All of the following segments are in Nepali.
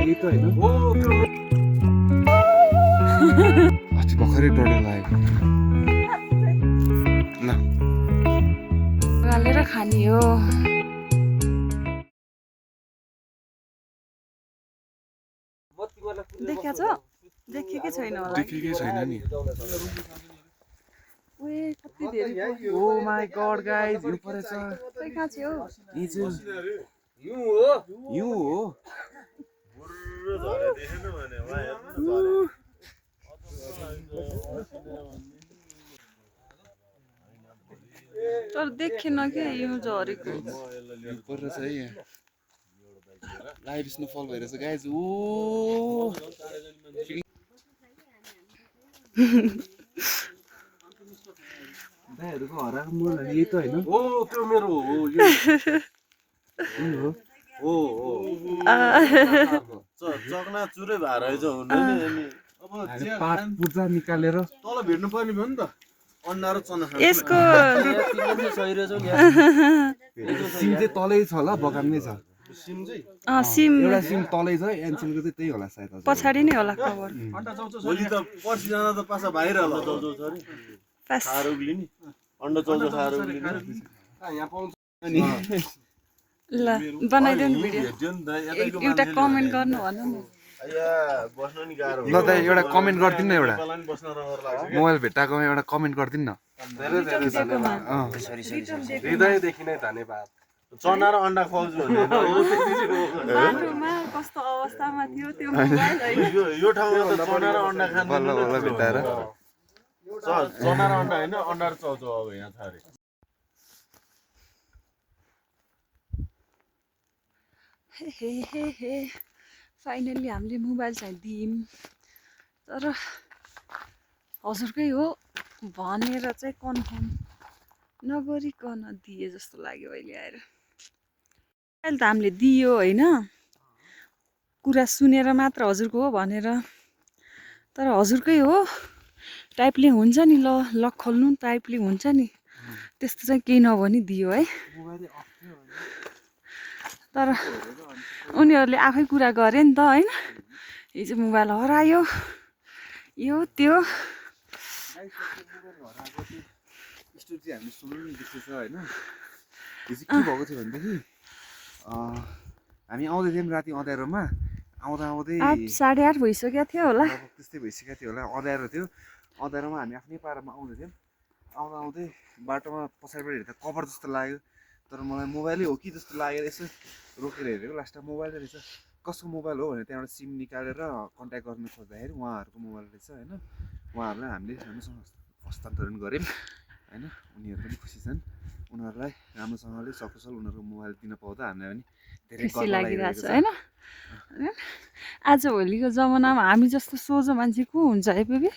यही त होइन अस्ति भर्खरै डढेर लाग्यो ल गालेर खाने हो। देखिया छ? देखेकै छैन होला। देखेकै छैन नि ओए कति धेरै ओ माई गॉड गाइस यो परेछ खै कहाँ छ हौ? हिजो यु हो यो हो बुर्र झरे देखेन भने वा हेर्नु तर देखेन के यो झरेको। यो परेछ है यहाँ लाइभ स्नोफल भइरहेछ गाइस ओ दाइहरुको हराएको मोल यही त होइन हो त्यो मेरो हो यो हो हो चकना चुरै भएर रहेछ हुन नि अनि अब पात पूर्जा निकालेर तल भेट्नु पर्ने भयो नि त अन्डा र चना खानु यसको सिम चाहिँ तलै छ ल बगानमै छ सिम चाहिँ सिम एउटा सिम तलै छ एनसिलको चाहिँ त्यही होला सायद पछाडि नै होला कभर। भोलि त पर्सि जाँदा त पासा बाहिर होला चौचौ छ अरे पास खाएर उक्लिने अन्डा चौचौ खाएर उक्लिने यहाँ पाउँछ ल बनाइदेऊ नि भिडियो। भेट्यो नि त यतैको एउटा कमेन्ट गर्नु भन नि। आया बस्न नि गाह्रो ल दाइ एउटा कमेन्ट गरिदिनु न एउटा मलाई नि बस्न रहर लाग्छ मोबाइल भेट्टाकोमा एउटा कमेन्ट गरिदिनु न धेरै धेरै दिएकोमा। अँ हृदयदेखि नै धन्यवाद चना र अन्डा खुवाउँछु भने बाटोमा कस्तो अवस्थामा थियो त्यो मोबाइल होइन। यो ठाउँमा त चना र अन्डा खानु बल्ल बल्ल भेट्टाएर चना र अन्डा होइन अन्डा र चौचौ अब यहाँ छ अरे हे हे हे फाइनल्ली हामीले मोबाइल चाहिँ दियौँ तर हजुरकै हो भनेर चाहिँ कन्फर्म नगरिकन दिए जस्तो लाग्यो अहिले आएर। अहिले त हामीले दियो होइन कुरा सुनेर मात्र हजुरको हो भनेर तर हजुरकै हो टाइपले हुन्छ नि ल लक खोल्नु टाइपले हुन्छ नि त्यस्तो चाहिँ केही नभनी दियो है। तर उनीहरूले आफै कुरा गरे नि त होइन हिजो मोबाइल हरायो यो त्यो स्टोरी चाहिँ हामीले सुन्नु नि बिर्सेछ होइन हिजो के भएको थियो भनेदेखि हामी आउँदै थियौँ राति अँध्यारोमा आउँदा आउँदै 8:30 भइसकेको थियो होला। लगभग त्यस्तै भइसकेको थियो होला अँध्यारो थियो अँध्यारोमा हामी आफ्नै पारामा आउँदै थियौँ आउँदा आउँदै बाटोमा पछाडिबाट हेर्दा कभर जस्तो लाग्यो तर मलाई मोबाइलै हो कि जस्तो लागेर यसो रोकेर हेरेको लास्टमा मोबाइल रहेछ कसको मोबाइल हो भनेर त्यहाँबाट सिम निकालेर कन्ट्याक्ट गर्न खोज्दाखेरि उहाँहरूको मोबाइल रहेछ होइन उहाँहरूलाई हामीले राम्रोसँग हस्तान्तरण गऱ्यौँ होइन उनीहरू पनि खुसी छन् उनीहरूलाई राम्रोसँगले सकुशल उनीहरूको मोबाइल दिन पाउँदा हामीलाई पनि धेरै खुसी गर्व लागिरहेको लागिरहेको छ होइन। आजभोलिको जमानामा हामी जस्तो सोझो मान्छे को हुन्छ है बेबी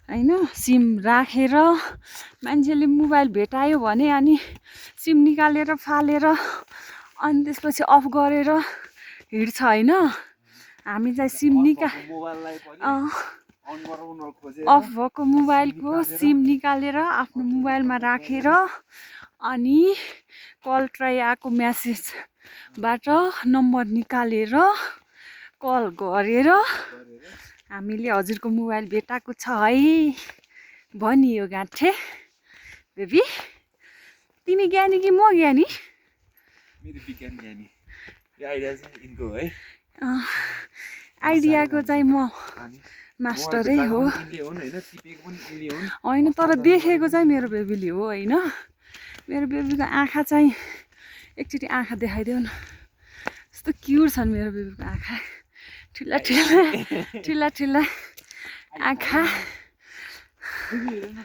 होइन सिम राखेर मान्छेले मोबाइल भेटायो भने अनि सिम निकालेर फालेर अनि त्यसपछि अफ गरेर हिँड्छ होइन हामी चाहिँ सिम मोबाइललाई पनि अन गराउन खोजेर अफ भएको मोबाइलको सिम निकालेर आफ्नो मोबाइलमा राखेर अनि कल ट्राई आएको म्यासेजबाट नम्बर निकालेर कल गरेर हामीले हजुरको मोबाइल भेटाएको छ है भनियो गाँठे बेबी। तिमी ज्ञानी कि म ज्ञानी? मेरो विज्ञान ज्ञानी यो आइडिया चाहिँ यिनको है आइडियाको चाहिँ म मास्टरै हो होइन तर देखेको चाहिँ मेरो बेबीले हो होइन। मेरो बेबीको आँखा चाहिँ एकचोटि आँखा देखाइदेऊ न कस्तो क्युट छन् मेरो बेबीको आँखा ठुला ठुला ठुला ठुला आँखा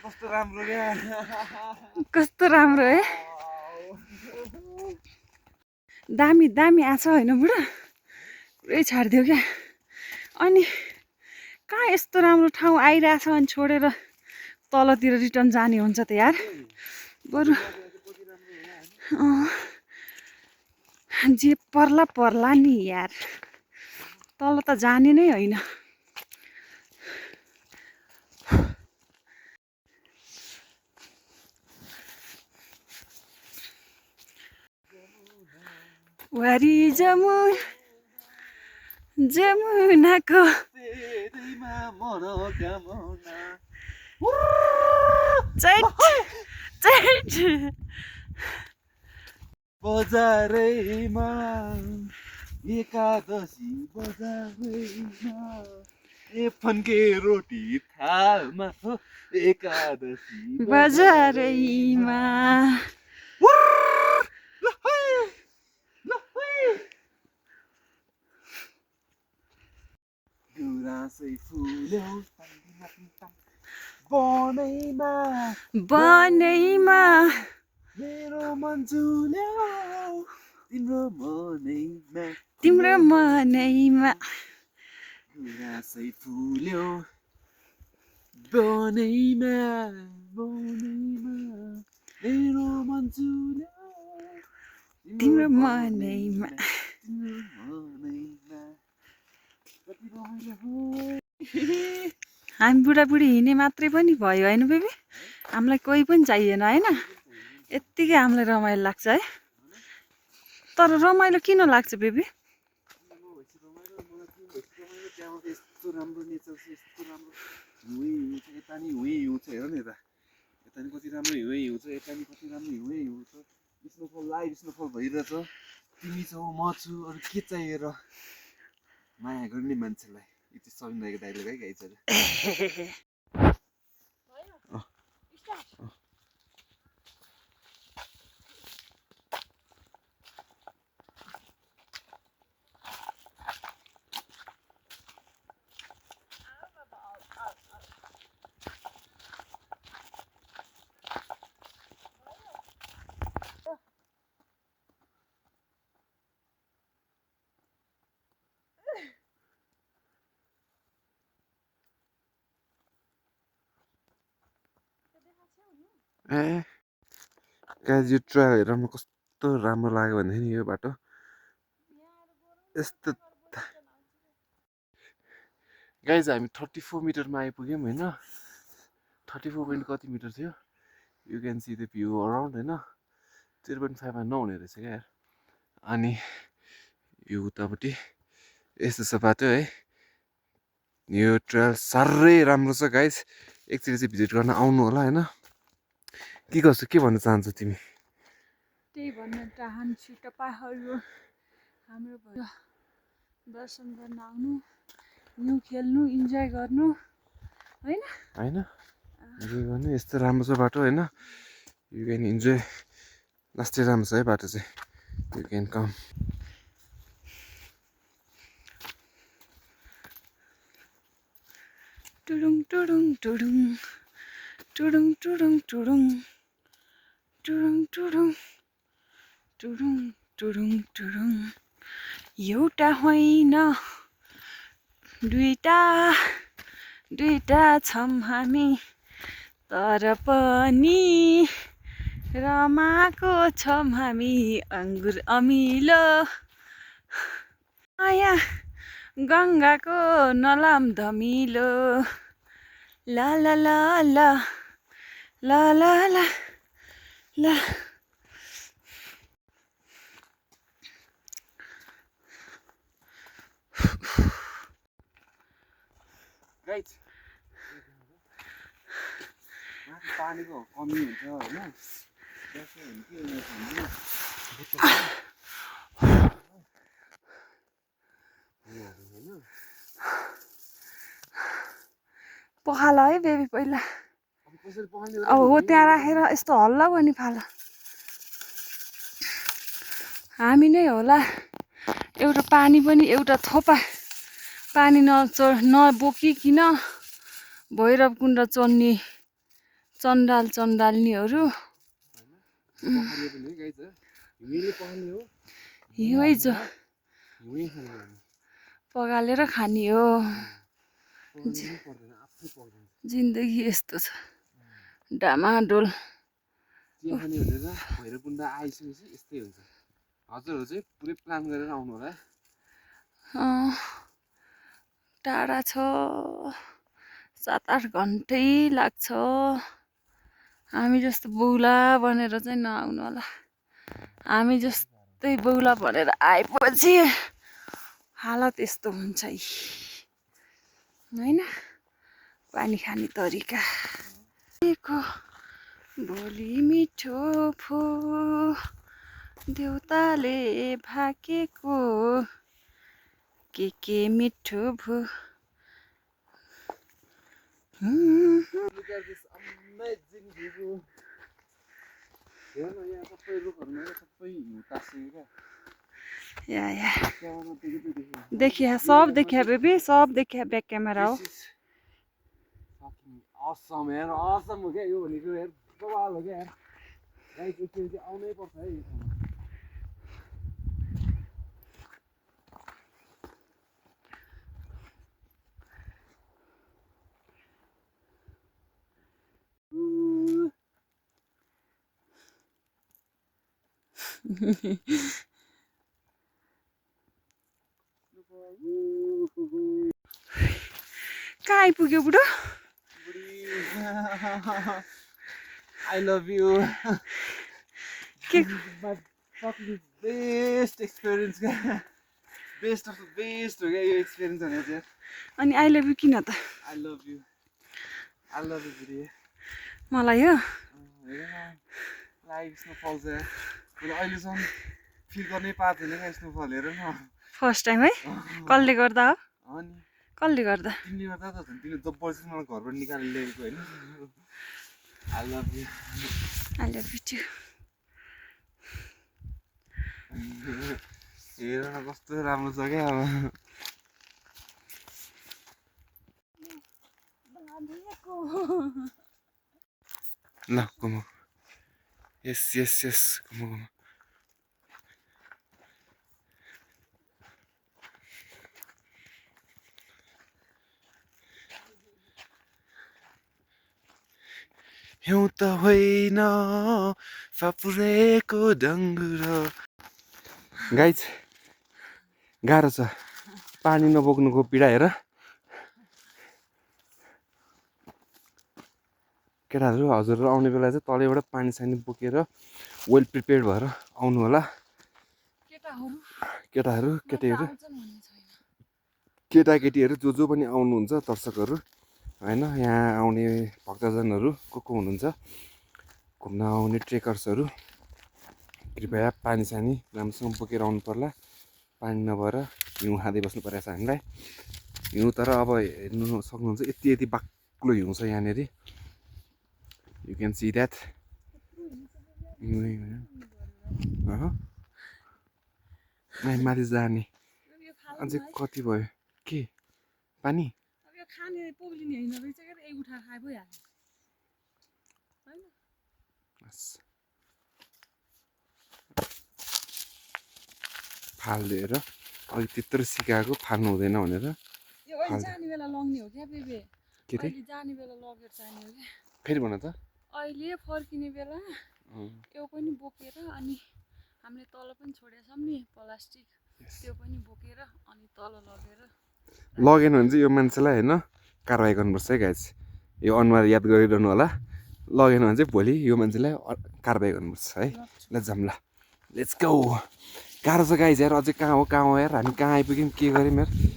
कस्तो राम्रो क्या कस्तो राम्रो है दामी दामी आछ होइन बुढा पुरै छाडिदियो क्या। अनि कहाँ यस्तो राम्रो ठाउँ आइरहेछ अनि छोडेर तलतिर रिटर्न जाने हुन्छ त यार बरु जे पर्ला पर्ला नि यार तल त जाने नै होइन। Where is the moon? जमुनाको तेरैमा मनोकामना चैट चैट बजारैमा एकादशी बजारैमा ए फन्के रोटी थालमा हो एकादशी बजारैमा गुराँसै फुल्यो बनैमा बनैमा मेरो मन झुल्यो तिम्रो मनैमा तिम्रो मनैमा गुराँसै फुल्यो बनैमा बनैमा मेरो मन झुल्यो तिम्रो मनैमा तिम्रो मनैमा कति रमाइलो हो हामी बुढाबुढी हिँड्ने मात्रै पनि भयो होइन बेबी हामीलाई कोही पनि चाहिएन होइन यत्तिकै हामीलाई रमाइलो लाग्छ है तर रमाइलो किन लाग्छ बेबी यस्तो राम्रो नेचर छ यस्तो राम्रो हिउँ हिउँ छ यता नि हिउँ हिउँ छ हेर न यता यता नि कति राम्रो हिउँ हिउँ छ यता नि कति राम्रो हिउँ हिउँ छ स्नोफल लाइभ स्नोफल भइरहेछ तिमी छौ म छु अरू के चाहियो र माया गर्ने मान्छेलाई यति सबिन दाइले है गाइज ए गाइज यो ट्रायल हेरेर म कस्तो राम्रो लाग्यो भनेदेखि यो बाटो यस्तो गाइज हामी 34 मिटरमा आइपुग्यौँ होइन 34 पोइन्ट कति मिटर थियो you can see the view around होइन 0.5मा नहुने रहेछ क्या यार अनि यो उतापट्टि यस्तो छ बाटो है यो ट्रायल साह्रै राम्रो छ गाइज एकचोटि चाहिँ भिजिट गर्न आउनु होला होइन के गर्छु के भन्न चाहन्छौ तिमी त्यही भन्न चाहन्छु तपाईँहरू हाम्रो भयो दर्शन गर्न आउनु हिउँ खेल्नु इन्जोय गर्नु होइन होइन इन्जोय गर्नु यस्तो राम्रो छ बाटो होइन यु क्यान इन्जोय लास्टै राम्रो छ है बाटो चाहिँ यु क्यान कम टुडुङ टुडुङ टुडुङ टुडुङ टुडुङ टुडुङ टुडुङ टुडुङ टुडुङ टुडुङ टुडुङ एउटा होइन दुईटा छौँ हामी तर पनि रमाएको छौँ हामी अङ्गुर अमिलो माया गङ्गाको नलाम धमिलो ला ला ला ला ला ला ला ला गाइज पानीको कमी हुन्छ होइन पखाला है बेबी पहिला कसरी पखाल्ने अब हो त्यहाँ राखेर यस्तो हल्ला भयो नि फाला हामी नै होला एउटा पानी पनि एउटा थोपा पानी नबोकिकन भैरव कुण्ड चढ्ने चण्डाल्नीहरू हिउँै जो पगालेर खाने हो जिन्दगी यस्तो छ डामाडोल भैरवकुण्ड आइसकेपछि यस्तै हुन्छ हजुरहरू चाहिँ पुरै प्लान गरेर आउनु होला टाढा छ 7-8 घन्टै लाग्छ हामी जस्तो बौला भनेर चाहिँ नआउनु होला हामी जस्तै बौला भनेर आएपछि हालत यस्तो हुन्छ होइन पानी खाने तरिका भोलि मिठो फो देउताले भाकेको के मिठो भो Look at this amazing view. हेर न यहाँ सबै रुखहरूमा सबै हिउँ टाँसियो क्या या त्यहाँबाट देखेको देखिया सब देखिया बेबी सब देखिया ब्याक क्यामेरा हो fucking awesome यार awesome हो क्या यो भनेको यार बवाल हो क्या यार गाइस एकचोटि चाहिँ आउनै पर्छ है यो ठाउँमा कहाँ आइपुग्यो बुढो I love you. के My fucking best experience क्या best of the best हो क्या यो experience भनेको चाहिँ अनि आई लभ यु किन त I love you. I love you बुढी मलाई हो हेर न लाइभ स्नोफल चाहिँ मैले अहिलेसम्म फिल गर्नै पाएको थिएन क्या स्नोफल हेर न फर्स्ट टाइम है कसले गर्दा हो अनि कसले गर्दा तिमीले गर्दा त झन् तिमीले जबरजस्ती मलाई घरबाट निकालेर ल्याएको होइन I love you. I love you to her न कस्तो राम्रो छ क्या अब ल घुमौ यस यस यस घुमौ घुमौ हिउँ त होइन फापुरेको डङ्गुरो गाइज गाह्रो छ पानी नबोक्नुको पीडा हेर केटाहरू हजुरहरू आउने बेला चाहिँ तलैबाट पानी सानी बोकेर वेल प्रिपेयर्ड भएर आउनु होला केटाहरू केटीहरू केटाकेटीहरू जो पनि आउनुहुन्छ दर्शकहरू होइन यहाँ आउने भक्तजनहरू को हुनुहुन्छ घुम्न आउने ट्रेकर्सहरू कृपया पानी सानी राम्रोसँग बोकेर आउनु पर्ला पानी नभएर हिउँ खाँदै बस्नु परेको छ हामीलाई हिउँ तर अब हेर्नु सक्नुहुन्छ यति यति बाक्लो हिउँ छ यहाँनिर यु क्यान सी द्याट माथि जाने अझै कति भयो के पानी खाने पोग्लिने होइन रहेछ क्या एक उठा खाए भइहाल्यो होइन फालिदिएर अघि त्यत्रो सिकाएको फाल्नु हुँदैन भनेर यो अहिले जाने बेला लग्ने हो क्या बेबे के रे अहिले जाने बेला लगेर जाने हो क्या फेरि भन त अहिले फर्किने बेला यो पनि बोकेर अनि हामीले तल पनि छोडेका छौँ नि प्लास्टिक त्यो पनि बोकेर अनि तल लगेन भने चाहिँ यो मान्छेलाई होइन कारवाही गर्नुपर्छ है गाइज यो अनुहार याद गरिरहनु होला लगेन भने चाहिँ भोलि यो मान्छेलाई कारवाही गर्नुपर्छ है ल जाऊँ ल लेट्स गो गाह्रो छ गाइज यार अझै कहाँ हो यार हामी कहाँ आइपुग्यौँ के गऱ्यौँ यार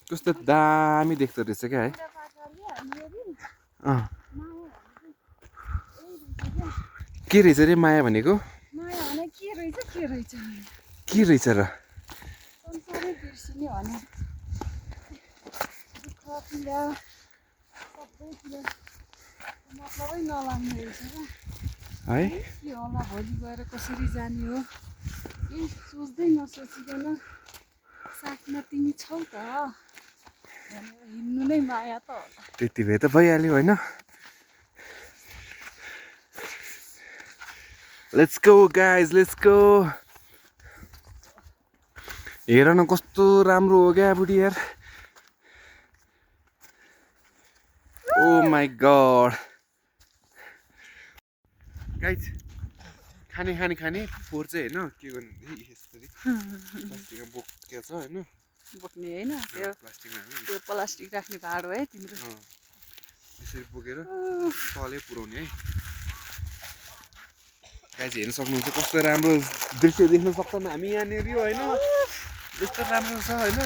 कस्तो दामी देख्दो रहेछ क्या है के रहेछ रे माया भनेको के रहेछ र है के होला भोलि गएर कसरी जाने हो सोच्दै नसोचिकन साथमा तिमी छौ त हिँड्नु नै माया त होला त्यति भए त भइहाल्यो होइन let's go guys let's go हेर न कस्तो राम्रो हो क्या बुढी यार ओ माई गड गाइज खाने फोहोर चाहिँ होइन के गर्नु यसरी प्लास्टिकमा बोकेको छ होइन बोक्ने होइन त्यो प्लास्टिकमा त्यो प्लास्टिक राख्ने भाँडो है तिम्रो यसरी बोकेर तलै पुऱ्याउने है गाइज हेर्न सक्नुहुन्छ कस्तो राम्रो दृश्य देख्न सक्छौँ हामी यहाँनिर होइन यस्तो राम्रो छ होइन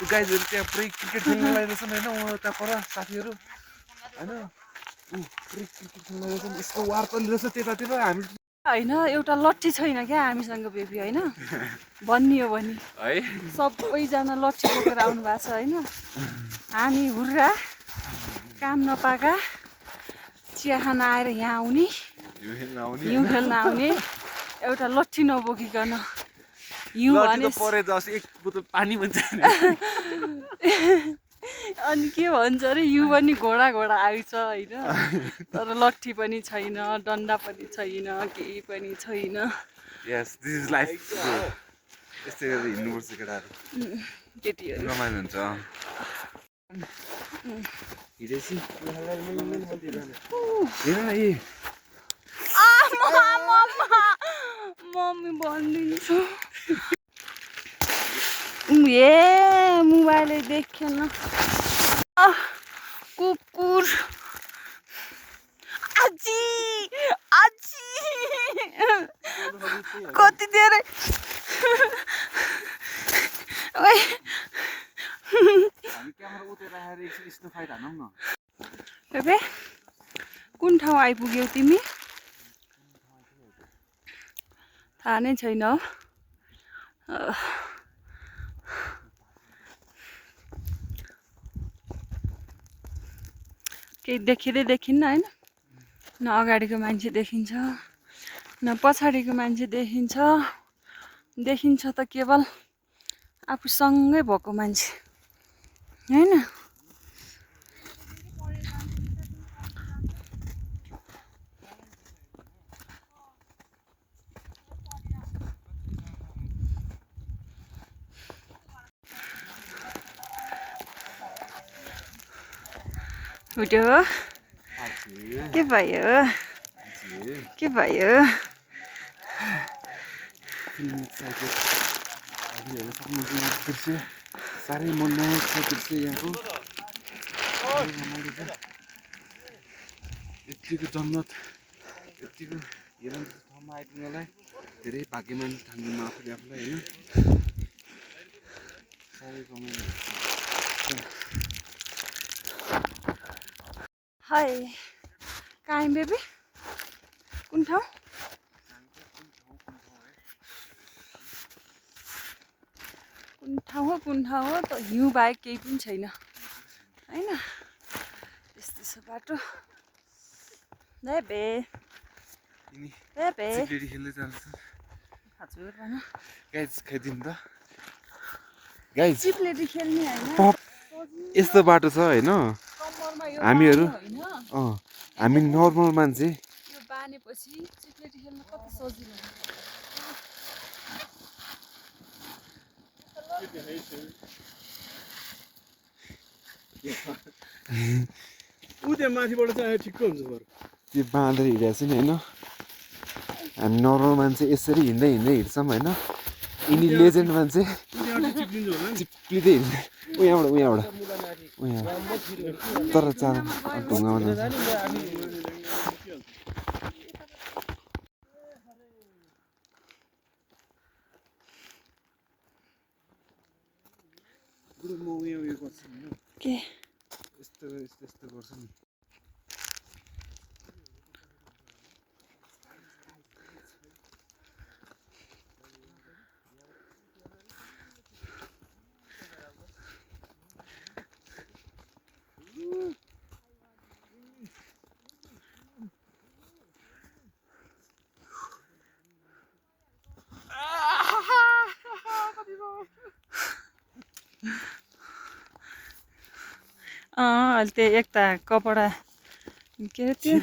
गाइजहरू त्यहाँ पुरै क्रिकेट खेल्न लगाइरहेछन् होइन उहाँ उता पर साथीहरू होइन पुरै क्रिकेट खेल्न लगाइरहेछन् यसको वार चलिरहेछ त्यतातिर हामी होइन एउटा लट्ठी छैन क्या हामीसँग बेबी होइन भनियो भने है सबैजना लट्ठी बोकेर आउनु भएको छ होइन हामी हुर्रा काम नपाएका चिया खान आएर यहाँ आउने हिउँ खेल्न आउने एउटा लट्ठी नबोकिकन हिउँ भने परे जस एक बोतल पानी भन्छ अनि के भन्छ अरे हिउँ पनि घोडा आउँछ होइन तर लट्ठी पनि छैन डन्डा पनि छैन केही पनि छैन यस दिस इज लाइफ यस्तै गरेर हिँड्नुपर्छ केटाहरू केटीहरू रमाइलो हुन्छ मम्मी भनिदिन्छु ए मोबाइलै देखेन कुकुर आजी कति धेरै हामी क्यामेरा उतै राखेर एकछिन यस्तो फाइट हानौँ न बेबे कुन ठाउँ आइपुग्यौ तिमी थाहा नै छैन केही देखिँदै देखिन्न होइन न अगाडिको मान्छे देखिन्छ न पछाडिको मान्छे देखिन्छ त केवल आफूसँगै भएको मान्छे होइन उठ्यो के भयो दृश्य साह्रै मनमोहक छ दृश्य यहाँको यत्तिको जन्नत यत्तिको हेर्न ठाउँमा आइपुग्नलाई धेरै भाग्यमान ठान्छु म आफूलाई होइन साह्रै रमाइलो हाय कहाँ बेबी कुन ठाउँ कुन ठाउँ हो त हिउँ बाहेक केही पनि छैन होइन यस्तो छ बाटो बेबे चिप्लेटी खेल्दै जान्छ हजुर भन गाइज खाइदिनु त गाइज चिप्लेटी खेल्ने होइन यस्तो बाटो छ होइन हामीहरू हामी नर्मल मान्छे यो बानेपछि चिप्लेटी खेल्न कति सजिलो ऊ त्यहाँ माथिबाट चाहिँ ठिक्क हुन्छ बरु त्यो बाँधेर हिँडेको छ नि होइन हामी नर्मल मान्छे यसरी हिँड्दै हिँड्छौँ होइन यिनी लेजेन्ड मान्छे चिप्लिँदै हिँड्छ उहाँबाट तर चाँडो ढुङ्गामा जान्छ के यस्तो गर्छ नि अहिले त्यो एक त कपडा के अरे त्यो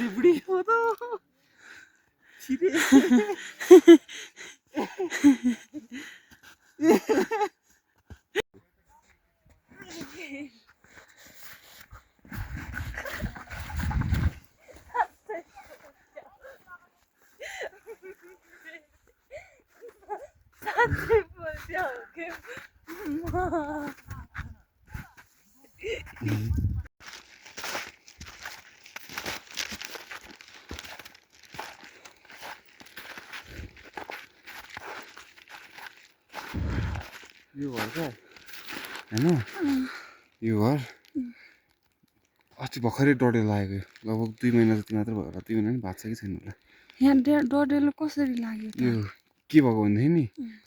यो घर क्या होइन यो घर अस्ति भर्खरै डढेलो लागेको लगभग 2 महिना जति मात्र भयो होला 2 महिना पनि भएको छ कि छैन होला यहाँ डडेलो कसरी लाग्यो त यो के भएको भन्दाखेरि नि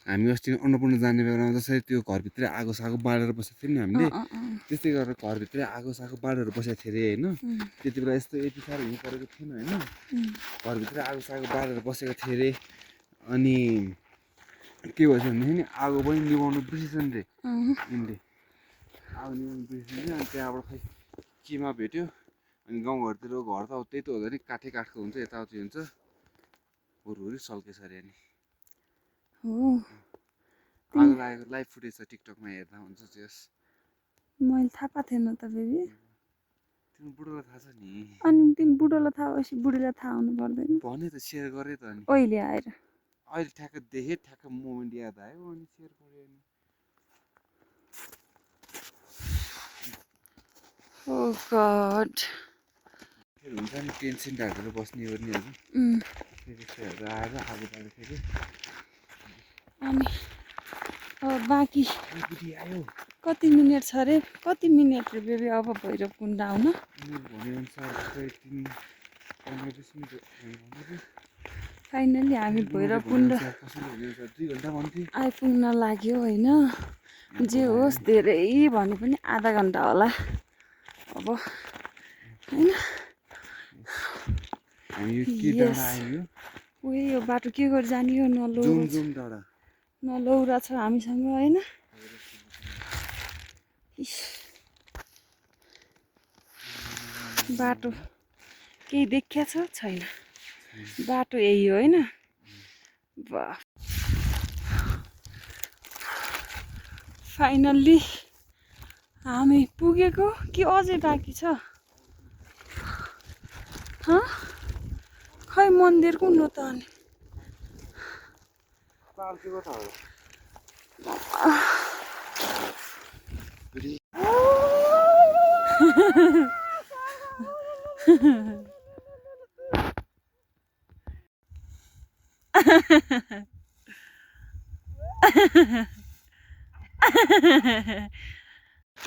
हामी अस्ति अन्नपूर्ण जाने बेलामा जसरी त्यो घरभित्रै आगो सागो बालेर बसेको थियौँ नि हामीले त्यस्तै गरेर घरभित्रै आगो सागो बालेर बसेको थियो अरे होइन त्यति बेला यस्तो यति साह्रो हिउँ परेको थिएन होइन घरभित्रै आगो सागो बालेर बसेको थियो अरे अनि के भएछ भनेदेखि नि आगो पनि निभाउनु बिर्सिछन् रे यिनले आगो निभाउनु बिर्सिछन् अनि त्यहाँबाट खै केमा भेट्यो अनि गाउँघरतिर घर त अब त्यही त हुँदा नि काठै काठको हुन्छ यताउति हुन्छ हुरहुरी सल्केछ अरे अनि हो आगो लागेको लाइभ फुटेज छ टिकटकमा हेर्दा हुन्छ त्यस मैले थाहा पाएको थिएन त बेबी तिम्रो बुढोलाई थाहा छ नि अनि तिमी बुढोलाई थाहा भएपछि बुढीलाई थाहा हुनु पर्दैन भने त सेयर गरेँ त अनि अहिले आएर अहिले ठ्याक्क देखेँ ठ्याक्क मोमेन्ट याद आयो अनि सेयर गरेँ अनि ओ गॉड फेरि हुन्छ नि टेन्सन ढाकेर बस्ने गर्नेहरू फेरि यस्तोहरू आएर आगो बालेको अनि अब बाँकी बुढी आयो कति मिनट छ अरे कति मिनट रे बेबी अब भैरवकुण्ड आउन भनेअनुसार 15-20 मिनट फाइनली हामी भैरवकुण्ड 2 घन्टा भन्थे आइपुग्न लाग्यो होइन जे होस् धेरै भने पनि आधा घन्टा होला अब होइन हामी यो के डाँडा आयो उही यो बाटो के गरी जाने हो जुम डाँडा नलौरा छ हामीसँग होइन बाटो केही देखिया छ छैन बाटो यही हो होइन वाह फाइनल्ली हामी पुगेको कि अझै बाँकी छ खै मन्दिर कुन हो त अनि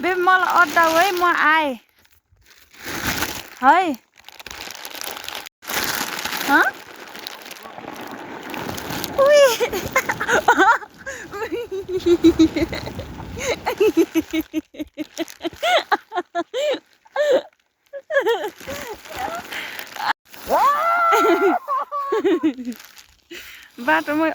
बे मलाई अड्डाउ है म आएँ है बाटोमै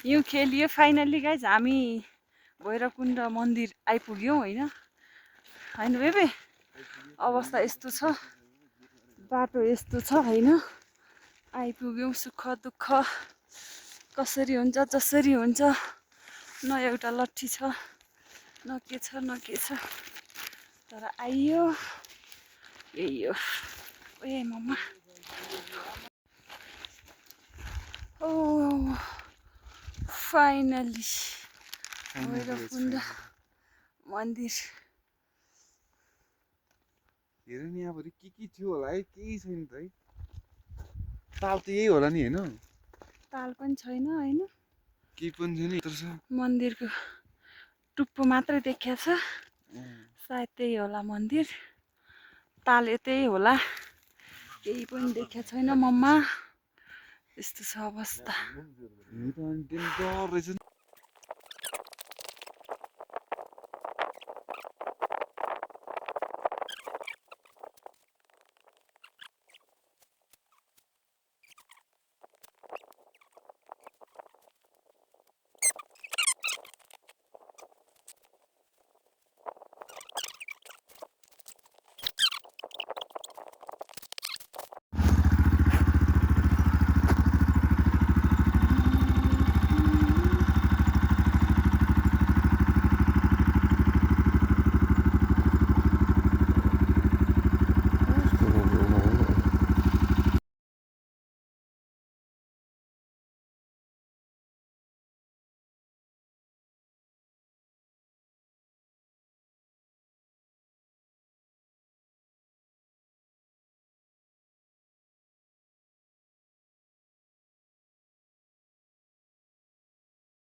यो खेलियो फाइनल्ली गाइज हामी भैरवकुण्ड मन्दिर आइपुग्यौँ होइन होइन बेबे अवस्था यस्तो छ बाटो यस्तो छ होइन आइपुग्यौँ सुख दुःख कसरी हुन्छ जसरी हुन्छ न एउटा लट्ठी छ न के छ तर आइयो यही हो ए मम्मा ओ फाइनली भैरवकुण्ड मन्दिर हेर नि यहाँभरि के थियो होला है केही छैन त है ताल त यही होला नि होइन ताल पनि छैन होइन केही पनि छैन मन्दिरको टुप्पो मात्रै देखिया छ सायद त्यही होला मन्दिर ताल यतै होला केही पनि देखिया छैन मम्मा यस्तो छ अवस्था